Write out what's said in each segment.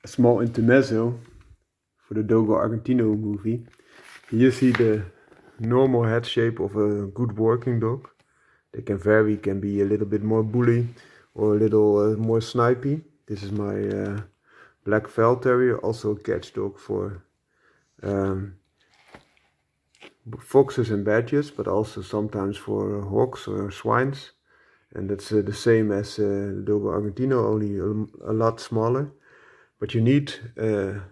A small intermezzo for the Dogo Argentino movie. Here you see the normal head shape of a good working dog. They can vary, can be a little bit more bully or a little more snipey. This is my black Val Terrier, also a catch dog for foxes and badgers, but also sometimes for hawks or swines. And that's the same as the Dogo Argentino, only a lot smaller. But you need a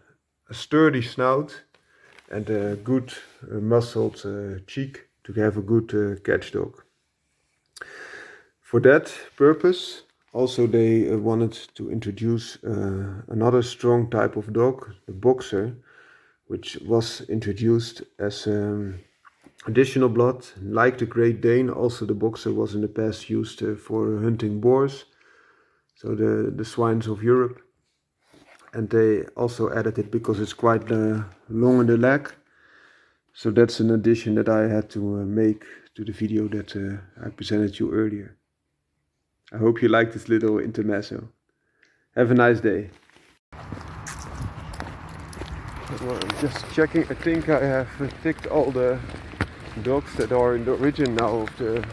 sturdy snout and a good muscled cheek to have a good catch dog. For that purpose, also they wanted to introduce another strong type of dog, the boxer, which was introduced as additional blood. Like the Great Dane, also the boxer was in the past used for hunting boars, so the swines of Europe. And they also added it because it's quite long in the leg. So that's an addition that I had to make to the video that I presented you earlier. I hope you like this little intermezzo. Have a nice day. Well, I'm just checking. I think I have ticked all the dogs that are in the origin now of the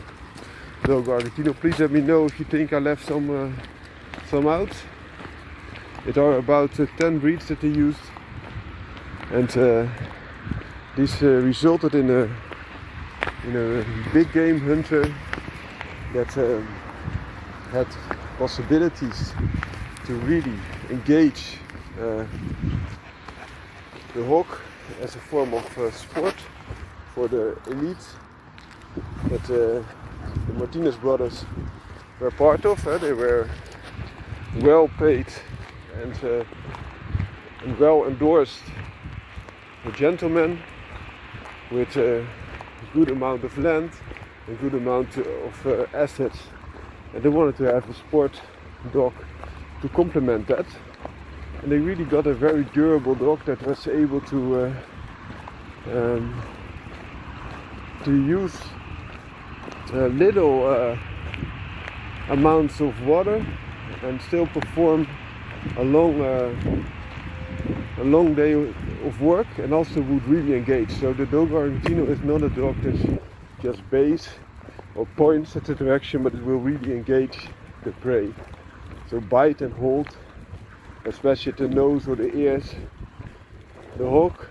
Dogo Argentino. Please let me know if you think I left some out. It are about 10 breeds that they used, and this resulted in a big game hunter that had possibilities to really engage the hawk as a form of sport for the elite that the Martinez brothers were part of. They were well paid and well endorsed gentlemen with a good amount of land, a good amount of assets, and they wanted to have a sport dog to complement that. And they really got a very durable dog that was able to use little amounts of water and still perform a long day of work, and also would really engage. So the Dogo Argentino is not a dog that just bays or points at the direction, but it will really engage the prey. So bite and hold, especially at the nose or the ears, the hawk,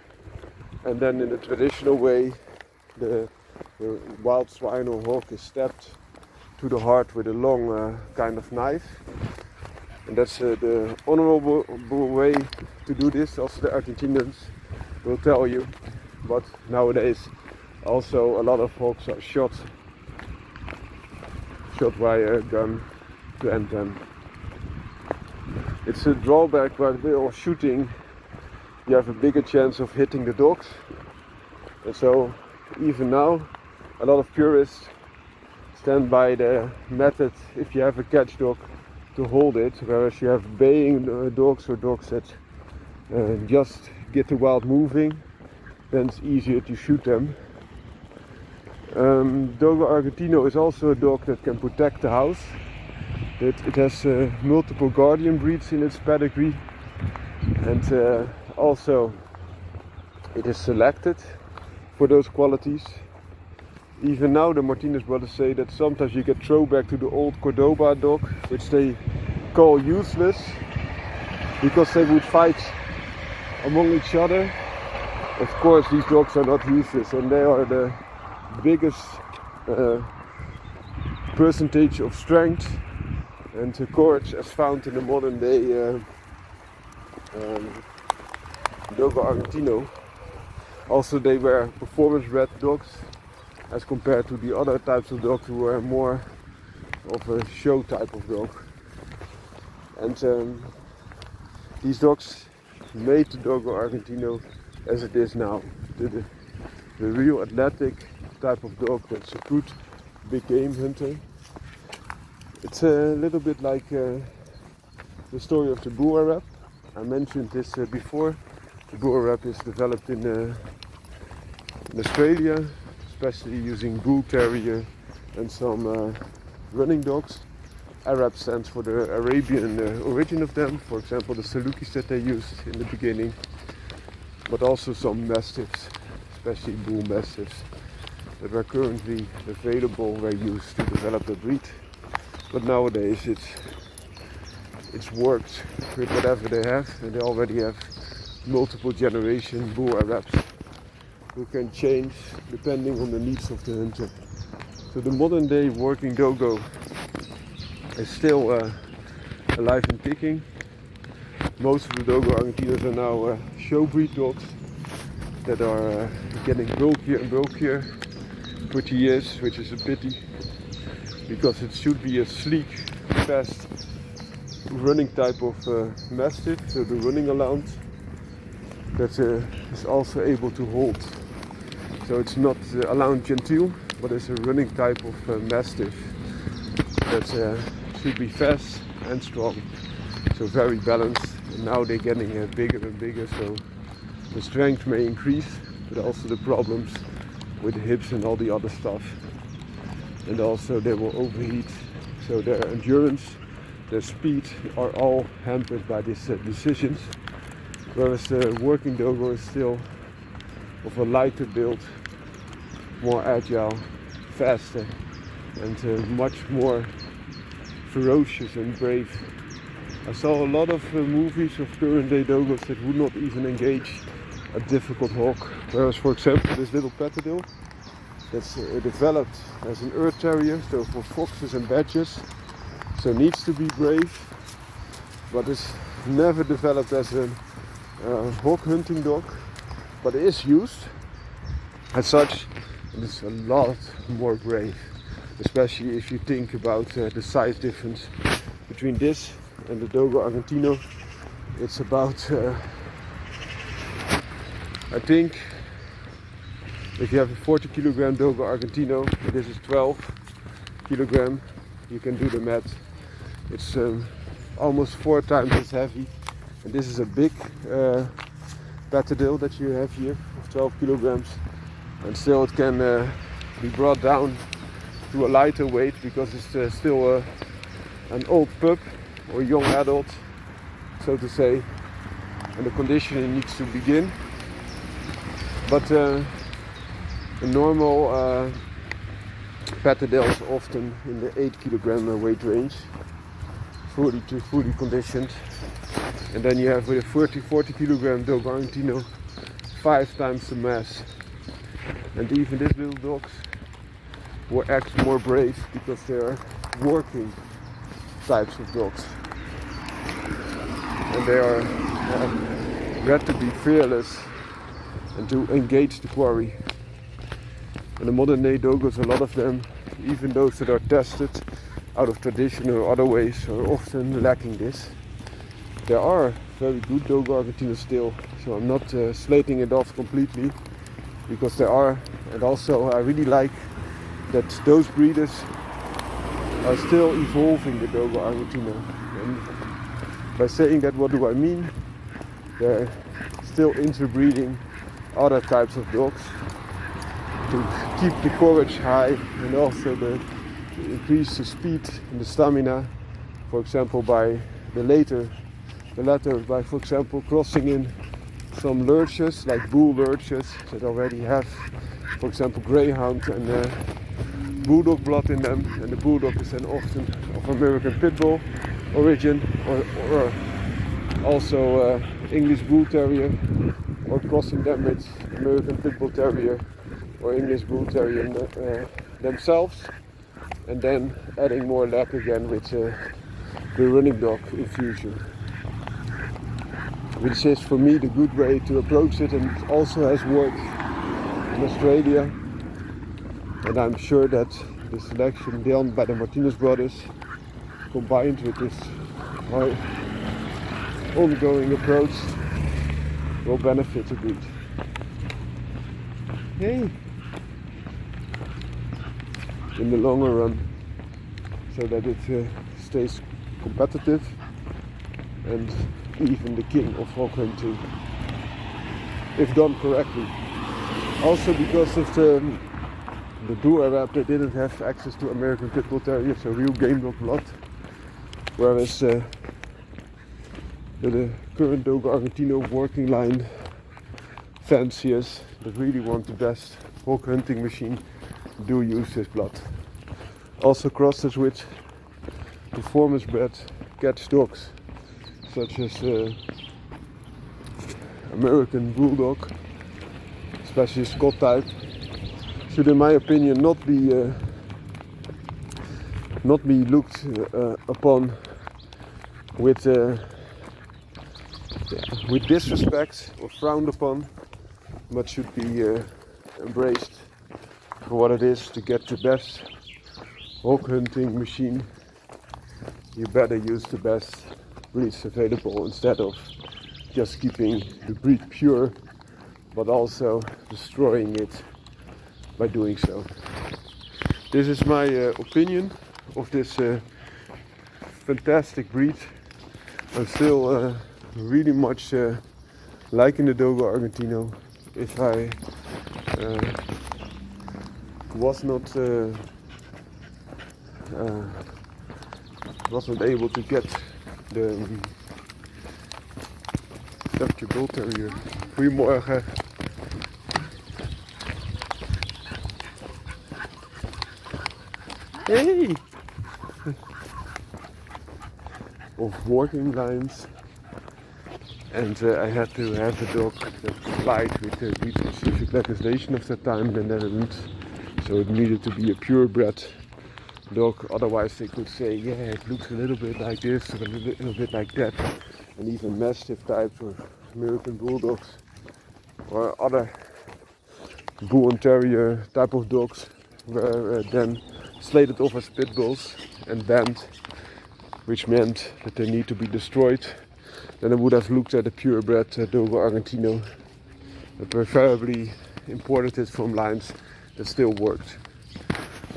and then in the traditional way the wild swine or hawk is stabbed to the heart with a long kind of knife. And that's the honorable way to do this. Also the Argentinians will tell you. But nowadays also a lot of hawks are shot by a gun to end them. It's a drawback, but while shooting you have a bigger chance of hitting the dogs. And so even now a lot of purists stand by the method, if you have a catch dog, to hold it, whereas you have baying dogs or dogs that just get the wild moving, then it's easier to shoot them. Dogo Argentino is also a dog that can protect the house. It has multiple guardian breeds in its pedigree, and also it is selected for those qualities. Even now the Martinez brothers say that sometimes you get throwback to the old Cordoba dog, which they call useless, because they would fight among each other. Of course these dogs are not useless, and they are the biggest percentage of strength and courage as found in the modern day Dogo Argentino. Also they were performance bred dogs, as compared to the other types of dogs who are more of a show type of dog. And these dogs made the Dogo Argentino as it is now. The real athletic type of dog that's a good big game hunter. It's a little bit like the story of the Bull Arab. I mentioned this before. The Bull Arab is developed in Australia, especially using bull terrier and some running dogs. Arab stands for the Arabian origin of them. For example, the Salukis that they used in the beginning, but also some Mastiffs, especially Bull Mastiffs, that are currently available were used to develop the breed. But nowadays it's worked with whatever they have, and they already have multiple generation Bull Arabs who can change depending on the needs of the hunter. So the modern day working Dogo is still alive and kicking. Most of the Dogo Argentinos are now show breed dogs that are getting bulkier and bulkier with the years, which is a pity, because it should be a sleek, fast running type of Mastiff, so the running allowance that is also able to hold. So it's not allowance genteel, but it's a running type of Mastiff that should be fast and strong, so very balanced. And now they're getting bigger and bigger, so the strength may increase, but also the problems with the hips and all the other stuff. And also they will overheat, so their endurance, their speed are all hampered by these decisions. Whereas the working Dogo is still of a lighter build, more agile, faster, and much more ferocious and brave. I saw a lot of movies of current day Dogos that would not even engage a difficult hawk. Whereas, for example, this little Patterdale that's developed as an earth terrier, so for foxes and badgers, so needs to be brave, but is never developed as a hawk hunting dog, but is used as such, and it's a lot more brave, especially if you think about the size difference between this and the Dogo Argentino. It's about I think if you have a 40 kilogram Dogo Argentino, this is 12 kilogram, you can do the math. It's almost 4 times as heavy, and this is a big Patterdale that you have here of 12 kilograms, and still it can be brought down to a lighter weight because it's still an old pup or young adult, so to say, and the conditioning needs to begin. But a normal Patterdale is often in the 8 kilogram weight range, fully conditioned. And then you have with a 40 kilogram Dogo Argentino 5 times the mass. And even these little dogs will act more brave because they are working types of dogs. And they are bred to be fearless and to engage the quarry. And the modern day Dogos, a lot of them, even those that are tested out of tradition or other ways, are often lacking this. There are very good Dogo Argentinos still, so I'm not slating it off completely, because there are, and also I really like that those breeders are still evolving the Dogo Argentino. And by saying that, what do I mean? They're still interbreeding other types of dogs to keep the courage high, and also to increase the speed and the stamina, for example by the latter by, for example, crossing in some lurchers like bull lurchers that already have, for example, greyhound and bulldog blood in them, and the bulldog is then often of American pit bull origin, or also English bull terrier, or crossing them with American pit bull terrier or English bull terrier themselves, and then adding more lap again with the running dog infusion, which is for me the good way to approach it, and also has worked in Australia. And I'm sure that the selection done by the Martinez brothers, combined with this ongoing approach, will benefit the breed. Hey! In the longer run, so that it stays competitive and even the king of hawk hunting, if done correctly. Also because of the Bull Arab, they didn't have access to American Pit Bull Terriers, so real game dog blood, Whereas the current Dogo Argentino working line fanciers that really want the best hog hunting machine do use this blood. Also crosses with performance bred catch dogs such as American Bulldog, especially Scott type, should in my opinion not be looked upon with disrespect or frowned upon, but should be embraced for what it is. To get the best hog hunting machine, you better use the best breeds available instead of just keeping the breed pure but also destroying it by doing so. This is my opinion of this fantastic breed. I'm still really much liking the Dogo Argentino. If I was not able to get the Dutch Bull Terrier. Goedemorgen. Hey! Of working lines, and I had to have a dog that complied with the breed-specific legislation of that time in the Netherlands. So it needed to be a purebred dog, otherwise they could say, yeah, it looks a little bit like this or a little bit like that. And even Mastiff types or American Bulldogs or other Bull and Terrier type of dogs were then slated off as pit bulls and banned, which meant that they need to be destroyed. Then I would have looked at a purebred Dogo Argentino, and preferably imported it from lines that still worked.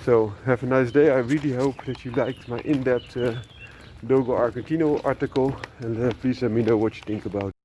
So have a nice day. I really hope that you liked my in-depth Dogo Argentino article, and please let me know what you think about it.